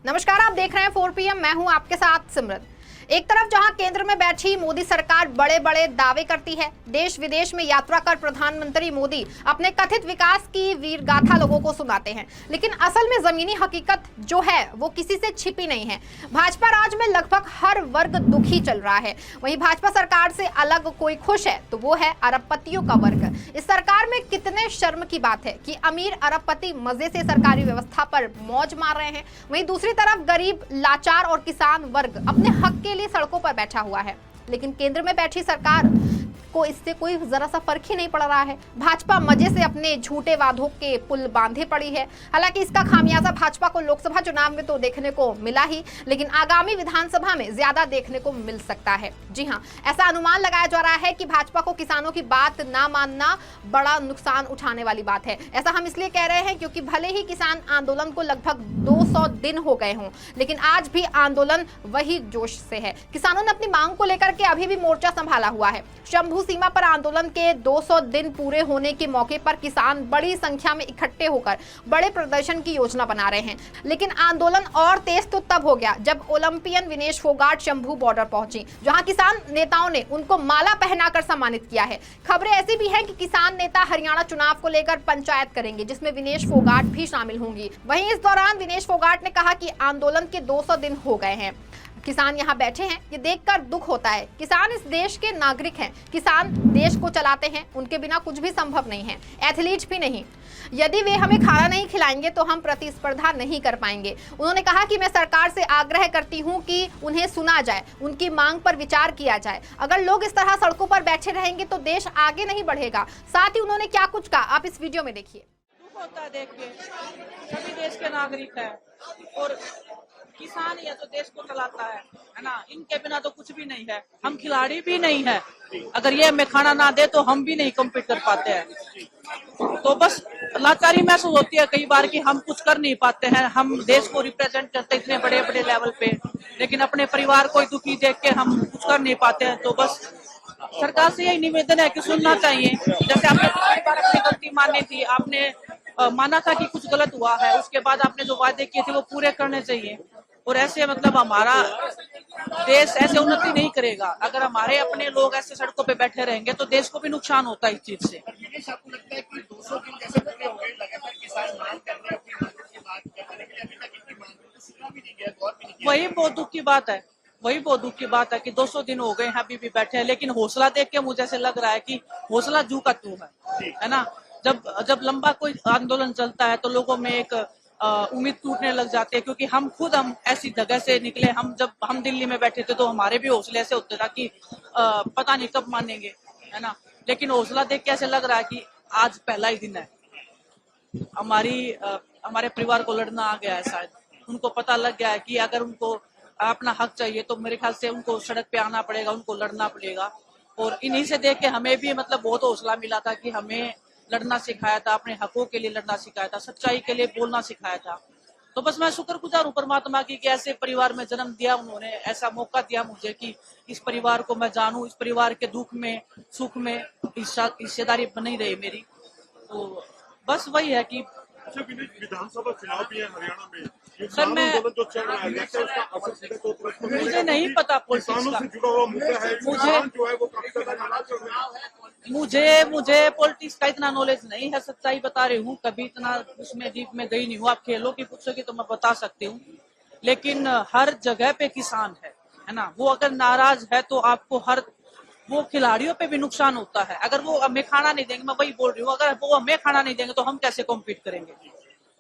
नमस्कार, आप देख रहे हैं 4 PM। मैं हूं आपके साथ सिमरन। एक तरफ जहां केंद्र में बैठी मोदी सरकार बड़े बड़े दावे करती है, देश विदेश में यात्रा कर प्रधानमंत्री मोदी अपने कथित विकास की वीरगाथा लोगों को सुनाते हैं, लेकिन असल में जमीनी हकीकत जो है वो किसी से छिपी नहीं है। भाजपा राज में लगभग हर वर्ग दुखी चल रहा है। वहीं भाजपा सरकार से अलग कोई खुश है तो वो है अरबपतियों का वर्ग। इस सरकार में कितने शर्म की बात है कि अमीर अरबपति मजे से सरकारी व्यवस्था पर मौज मार रहे हैं, वहीं दूसरी तरफ गरीब, लाचार और किसान वर्ग अपने हक के लिए सड़कों पर बैठा हुआ है। लेकिन केंद्र में बैठी सरकार को इससे कोई जरा सा फर्क ही नहीं पड़ रहा है। भाजपा मजे से अपने झूठे वादों के पुल बांधे पड़ी है। हालांकि इसका खामियाजा भाजपा को लोकसभा चुनाव में तो देखने को मिला ही, लेकिन आगामी विधानसभा में ज्यादा देखने को मिल सकता है। जी हाँ, ऐसा अनुमान लगाया जा रहा है कि भाजपा को किसानों की बात ना मानना बड़ा नुकसान उठाने वाली बात है। ऐसा हम इसलिए कह रहे हैं क्योंकि भले ही किसान आंदोलन को लगभग 200 दिन हो गए हों, लेकिन आज भी आंदोलन वही जोश से है। किसानों ने अपनी मांग को लेकर के अभी भी मोर्चा संभाला हुआ है। शंभू सीमा पर आंदोलन के 200 दिन पूरे होने के मौके पर किसान बड़ी संख्या में इकट्ठे होकर बड़े प्रदर्शन की योजना बना रहे हैं। लेकिन आंदोलन और तेज तो तब हो गया जब ओलंपियन विनेश फोगाट शंभू बॉर्डर पहुंची, जहां किसान नेताओं ने उनको माला पहनाकर सम्मानित किया है। खबरें ऐसी भी हैं कि किसान नेता हरियाणा चुनाव को लेकर पंचायत करेंगे, जिसमें विनेश फोगाट भी शामिल होंगी। वहीं इस दौरान विनेश फोगाट ने कहा कि आंदोलन के 200 दिन हो गए हैं, किसान यहाँ बैठे हैं, ये देखकर दुख होता है। किसान इस देश के नागरिक हैं, किसान देश को चलाते हैं, उनके बिना कुछ भी संभव नहीं है, एथलीट भी नहीं। यदि वे हमें खाना नहीं खिलाएंगे तो हम प्रतिस्पर्धा नहीं कर पाएंगे। उन्होंने कहा कि मैं सरकार से आग्रह करती हूं कि उन्हें सुना जाए, उनकी मांग पर विचार किया जाए। अगर लोग इस तरह सड़कों पर बैठे रहेंगे तो देश आगे नहीं बढ़ेगा। साथ ही उन्होंने क्या कुछ कहा, आप इस वीडियो में देखिए। दुख होता है देख के, सभी देश के नागरिक है और किसान ये तो देश को चलाता है ना। इनके बिना तो कुछ भी नहीं है। हम खिलाड़ी भी नहीं है, अगर ये हमें खाना ना दे तो हम भी नहीं कम्पीट कर पाते हैं। तो बस लाचारी महसूस होती है कई बार कि हम कुछ कर नहीं पाते हैं। हम देश को रिप्रेजेंट करते इतने बड़े बड़े लेवल पे, लेकिन अपने परिवार को दुखी देख के हम कुछ कर नहीं पाते हैं। तो बस सरकार से यही निवेदन है कि सुनना चाहिए। जैसे आपने पिछली बार अपनी गलती मानी थी, आपने माना था कि कुछ गलत हुआ है, उसके बाद आपने जो वादे किए थे वो पूरे करने चाहिए। और ऐसे मतलब हमारा देश ऐसे उन्नति नहीं करेगा। अगर हमारे अपने लोग ऐसे सड़कों पे बैठे रहेंगे तो देश को भी नुकसान होता है इस चीज से। आपको लगता है कि 200 दिन जैसे पूरे हो गए, लगातार किसान मांग कर रहे हैं, अपनी मांगों की बात कर रहे हैं, लेकिन अभी तक इनकी मांगों को सुना भी नहीं गया, गौर भी नहीं किया। वही बहुत दुख की बात है, वही बहुत दुख की बात है कि 200 दिन हो गए हैं, अभी भी बैठे हैं। लेकिन हौसला देख के मुझे ऐसे लग रहा है कि हौसला जू का तू है ना। जब लंबा कोई आंदोलन चलता है तो लोगों में एक उम्मीद टूटने लग जाती है, क्योंकि हम ऐसी जगह से निकले। जब हम दिल्ली में बैठे थे तो हमारे भी हौसले ऐसे होते था कि पता नहीं कब मानेंगे, है ना। लेकिन हौसला देख के ऐसे लग रहा है कि आज पहला ही दिन है। हमारे परिवार को लड़ना आ गया है, शायद उनको पता लग गया है कि अगर उनको अपना हक चाहिए तो मेरे ख्याल से उनको सड़क पे आना पड़ेगा, उनको लड़ना पड़ेगा। और इन्हीं से देख के हमें भी मतलब बहुत हौसला मिला था कि हमें लड़ना सिखाया था, अपने हकों के लिए लड़ना सिखाया था, सच्चाई के लिए बोलना सिखाया था। तो बस मैं शुक्रगुजार हूँ परमात्मा की कि ऐसे परिवार में जन्म दिया, उन्होंने ऐसा मौका दिया मुझे कि इस परिवार को मैं जानूं, इस परिवार के दुख में सुख में हिस्सेदारी बनी रही मेरी। तो बस वही है कि विधानसभा चुनाव भी है हरियाणा में, सर मैं जो चल रहा है उसका असर सीधे तौर पर मुझे नहीं पता पॉलिटिक्स का, जुड़ा हुआ मुद्दा है। मुझे जो है वो काफी ज्यादा नाराज हो रहा है। मुझे पॉलिटिक्स का इतना नॉलेज नहीं है, सच्चाई बता रही हूँ। कभी इतना उसमें डीप में गई नहीं हूँ। आप खेलों की पूछोगे तो मैं बता सकती हूँ, लेकिन हर जगह पे किसान है ना। वो अगर नाराज है तो आपको वो खिलाड़ियों पे भी नुकसान होता है। अगर वो हमें खाना नहीं देंगे, मैं वही बोल रही हूँ, अगर वो हमें खाना नहीं देंगे तो हम कैसे कॉम्पीट करेंगे।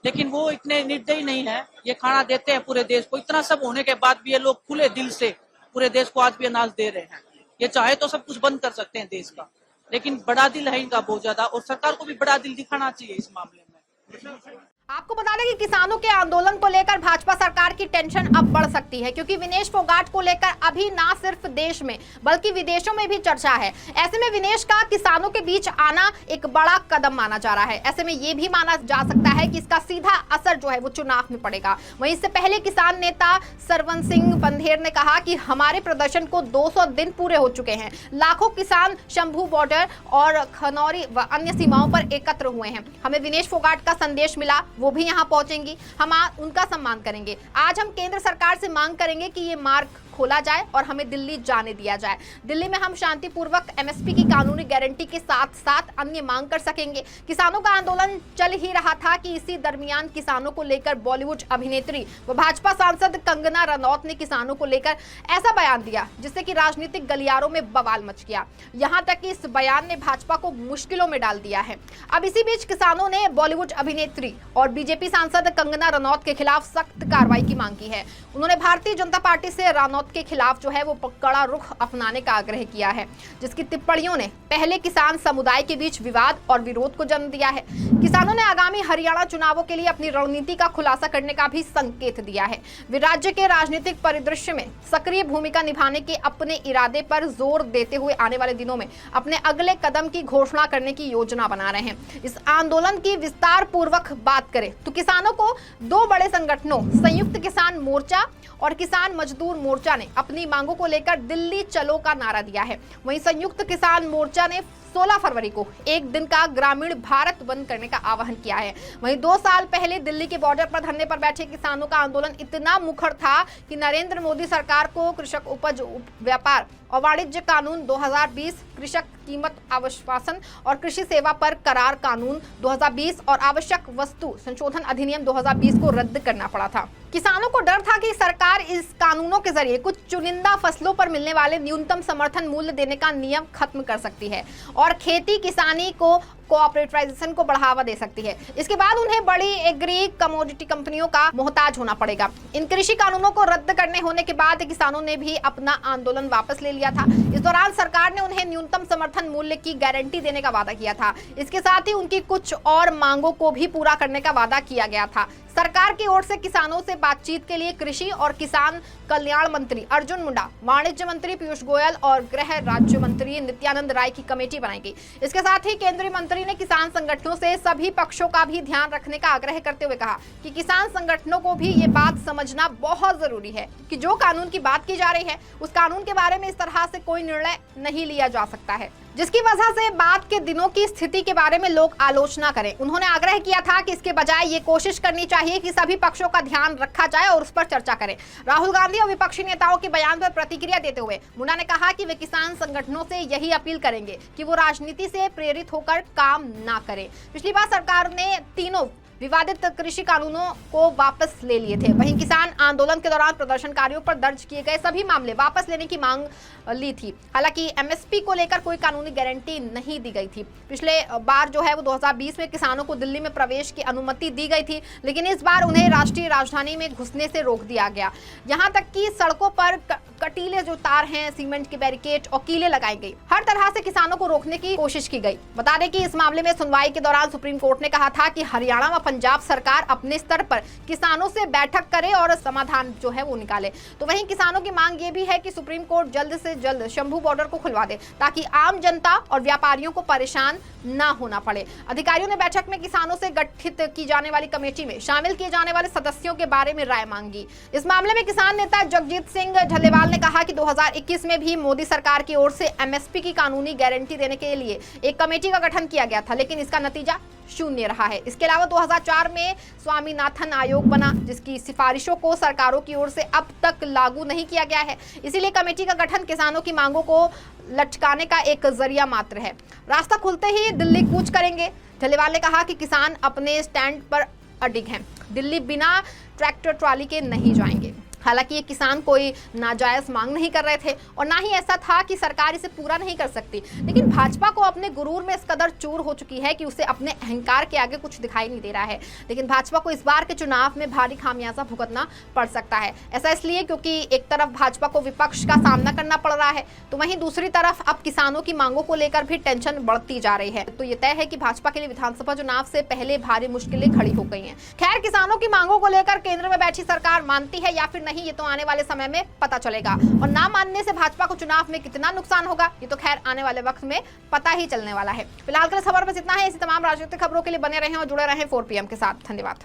लेकिन वो इतने निर्दयी नहीं है, ये खाना देते हैं पूरे देश को। इतना सब होने के बाद भी ये लोग खुले दिल से पूरे देश को आज भी अनाज दे रहे हैं। ये चाहे तो सब कुछ बंद कर सकते हैं देश का, लेकिन बड़ा दिल है इनका बहुत ज्यादा, और सरकार को भी बड़ा दिल दिखाना चाहिए इस मामले में। आपको बता दें कि किसानों के आंदोलन को लेकर भाजपा सरकार की टेंशन अब बढ़ सकती है, क्योंकि विनेश फोगाट को लेकर अभी ना सिर्फ देश में बल्कि विदेशों में भी चर्चा है। ऐसे में विनेश का किसानों के बीच आना एक बड़ा कदम माना जा रहा है। ऐसे में ये भी माना जा सकता है कि इसका सीधा असर जो है वो चुनाव में पड़ेगा। वहीं इससे पहले किसान नेता सरवन सिंह बंधेर ने कहा कि हमारे प्रदर्शन को 200 दिन पूरे हो चुके हैं। लाखों किसान शंभू बॉर्डर और खनौरी व अन्य सीमाओं पर एकत्र हुए हैं। हमें विनेश फोगाट का संदेश मिला, वो भी यहाँ पहुंचेंगी, हम उनका सम्मान करेंगे। आज हम केंद्र सरकार से मांग करेंगे कि ये मार्ग खोला जाए और हमें दिल्ली जाने दिया जाए। दिल्ली में हम शांतिपूर्वक एमएसपी की कानूनी गारंटी के साथ साथ अन्य मांग कर सकेंगे। किसानों का आंदोलन चल ही रहा था कि इसी दरमियान किसानों को लेकर बॉलीवुड अभिनेत्री व भाजपा सांसद कंगना रनौत ने किसानों को लेकर ऐसा बयान दिया जिससे कि राजनीतिक गलियारों में बवाल मच गया। यहां तक कि इस बयान ने भाजपा को मुश्किलों में डाल दिया है। अब इसी बीच किसानों ने बॉलीवुड अभिनेत्री और बीजेपी सांसद कंगना रनौत के खिलाफ सख्त कार्रवाई की मांग की है। उन्होंने भारतीय जनता पार्टी से रनौत के खिलाफ जो है वो कड़ा रुख अपनाने का आग्रह किया है, जिसकी टिप्पणियों ने पहले किसान समुदाय के बीच विवाद और विरोध को जन्म दिया है। किसानों ने आगामी हरियाणा चुनावों के लिए अपनी रणनीति का खुलासा करने का भी संकेत दिया है। वे राज्य के राजनीतिक परिदृश्य में सक्रिय भूमिका निभाने के अपने इरादे पर जोर देते हुए आने वाले दिनों में अपने अगले कदम की घोषणा करने की योजना बना रहे हैं। इस आंदोलन की विस्तार पूर्वक बात करें तो किसानों को दो बड़े संगठनों संयुक्त किसान मोर्चा और किसान मजदूर मोर्चा ने अपनी मांगों को लेकर दिल्ली चलो का नारा दिया है। वहीं संयुक्त किसान मोर्चा ने 16 फरवरी को एक दिन का ग्रामीण भारत बंद करने का आह्वान किया है। वहीं 2 साल पहले दिल्ली के बॉर्डर पर धरने पर बैठे किसानों का आंदोलन इतना मुखर था कि नरेंद्र मोदी सरकार को कृषक उपज व्यापार और वाणिज्य कानून 2020, कृषक कीमत आश्वासन और कृषि सेवा पर करार कानून 2020 और आवश्यक वस्तु संशोधन अधिनियम 2020 को रद्द करना पड़ा था। किसानों को डर था कि सरकार इस कानूनों के जरिए कुछ चुनिंदा फसलों पर मिलने वाले न्यूनतम समर्थन मूल्य देने का नियम खत्म कर सकती है और खेती किसानी को कोऑपरेटिवाइजेशन को बढ़ावा दे सकती है। इसके बाद उन्हें बड़ी एग्री कमोडिटी कंपनियों का मोहताज होना पड़ेगा। इन कृषि कानूनों को रद्द करने होने के बाद किसानों ने भी अपना आंदोलन वापस ले लिया था। इस दौरान सरकार ने उन्हें न्यूनतम समर्थन मूल्य की गारंटी देने का वादा किया था। इसके साथ ही उनकी कुछ और मांगों को भी पूरा करने का वादा किया गया था। सरकार की ओर से किसानों से बातचीत के लिए कृषि और किसान कल्याण मंत्री अर्जुन मुंडा, वाणिज्य मंत्री पीयूष गोयल और गृह राज्य मंत्री नित्यानंद राय की कमेटी बनाई गई। इसके साथ ही केंद्रीय मंत्री ने किसान संगठनों से सभी पक्षों का भी ध्यान रखने का आग्रह करते हुए कहा कि किसान संगठनों को भी ये बात समझना बहुत जरूरी है कि जो कानून की बात की जा रही है उस कानून के बारे में इस तरह से कोई निर्णय नहीं लिया जा सकता है, जिसकी वजह से बाद के दिनों की स्थिति के बारे में लोग आलोचना करें। उन्होंने आग्रह किया था कि इसके बजाय ये कोशिश करनी चाहिए कि सभी पक्षों का ध्यान रखा जाए और उस पर चर्चा करें। राहुल गांधी और विपक्षी नेताओं के बयान पर प्रतिक्रिया देते हुए मुंडा ने कहा कि वे किसान संगठनों से यही अपील करेंगे कि वो राजनीति से प्रेरित होकर काम ना करें। पिछली बार सरकार ने तीनों विवादित कृषि कानूनों को वापस ले लिए थे। वहीं किसान आंदोलन के दौरान प्रदर्शनकारियों पर दर्ज किए गए सभी मामले वापस लेने की मांग ली थी। हालांकि एमएसपी को लेकर कोई कानूनी गारंटी नहीं दी गई थी। पिछले बार जो है वो 2020 में किसानों को दिल्ली में प्रवेश की अनुमति दी गई थी, लेकिन इस बार उन्हें राष्ट्रीय राजधानी में घुसने से रोक दिया गया। यहाँ तक कि सड़कों पर कटीले जो तार हैं, सीमेंट के बैरिकेड और कीले लगाई गई। हर तरह से किसानों को रोकने की कोशिश की गई। बता दें कि इस मामले में सुनवाई के दौरान सुप्रीम कोर्ट ने कहा था कि हरियाणा व पंजाब सरकार अपने स्तर पर किसानों से बैठक करे और समाधान जो है वो निकाले। तो वहीं किसानों की मांग ये भी है कि सुप्रीम कोर्ट जल्द से जल्द शंभू बॉर्डर को खुलवा दे ताकि आम जनता और व्यापारियों को परेशान ना होना पड़े। अधिकारियों ने बैठक में किसानों से गठित की जाने वाली कमेटी में शामिल किए जाने वाले सदस्यों के बारे में राय मांगी। इस मामले में किसान नेता जगजीत सिंह ढलेवाल ने कहा कि 2021 में भी मोदी सरकार की ओर से एमएसपी की कानूनी गारंटी देने के लिए एक कमेटी का गठन किया गया था, लेकिन इसका नतीजा शून्य रहा है। इसके अलावा 2004 में स्वामीनाथन आयोग बना, जिसकी सिफारिशों को सरकारों की ओर से अब तक लागू नहीं किया गया है। इसीलिए कमेटी का गठन किसानों की मांगों को लटकाने का एक जरिया मात्र है। रास्ता खुलते ही दिल्ली कूच करेंगे। ढलेवाल ने कहा कि किसान अपने स्टैंड पर अडिग हैं, दिल्ली बिना ट्रैक्टर ट्रॉली के नहीं जाएंगे। हालांकि ये किसान कोई नाजायज मांग नहीं कर रहे थे और ना ही ऐसा था कि सरकार इसे पूरा नहीं कर सकती, लेकिन भाजपा को अपने गुरूर में इस कदर चूर हो चुकी है कि उसे अपने अहंकार के आगे कुछ दिखाई नहीं दे रहा है। लेकिन भाजपा को इस बार के चुनाव में भारी खामियाजा भुगतना पड़ सकता है। ऐसा इसलिए क्योंकि एक तरफ भाजपा को विपक्ष का सामना करना पड़ रहा है, तो वहीं दूसरी तरफ अब किसानों की मांगों को लेकर भी टेंशन बढ़ती जा रही है। तो ये तय है कि भाजपा के लिए विधानसभा चुनाव से पहले भारी मुश्किलें खड़ी हो गई हैं। खैर, किसानों की मांगों को लेकर केंद्र में बैठी सरकार मानती है या फिर नहीं, ये तो आने वाले समय में पता चलेगा। और ना मानने से भाजपा को चुनाव में कितना नुकसान होगा, ये तो खैर आने वाले वक्त में पता ही चलने वाला है। फिलहाल के लिए खबर बस इतना है। इसी तमाम राजनीतिक खबरों के लिए बने रहें और जुड़े रहें 4 PM के साथ। धन्यवाद।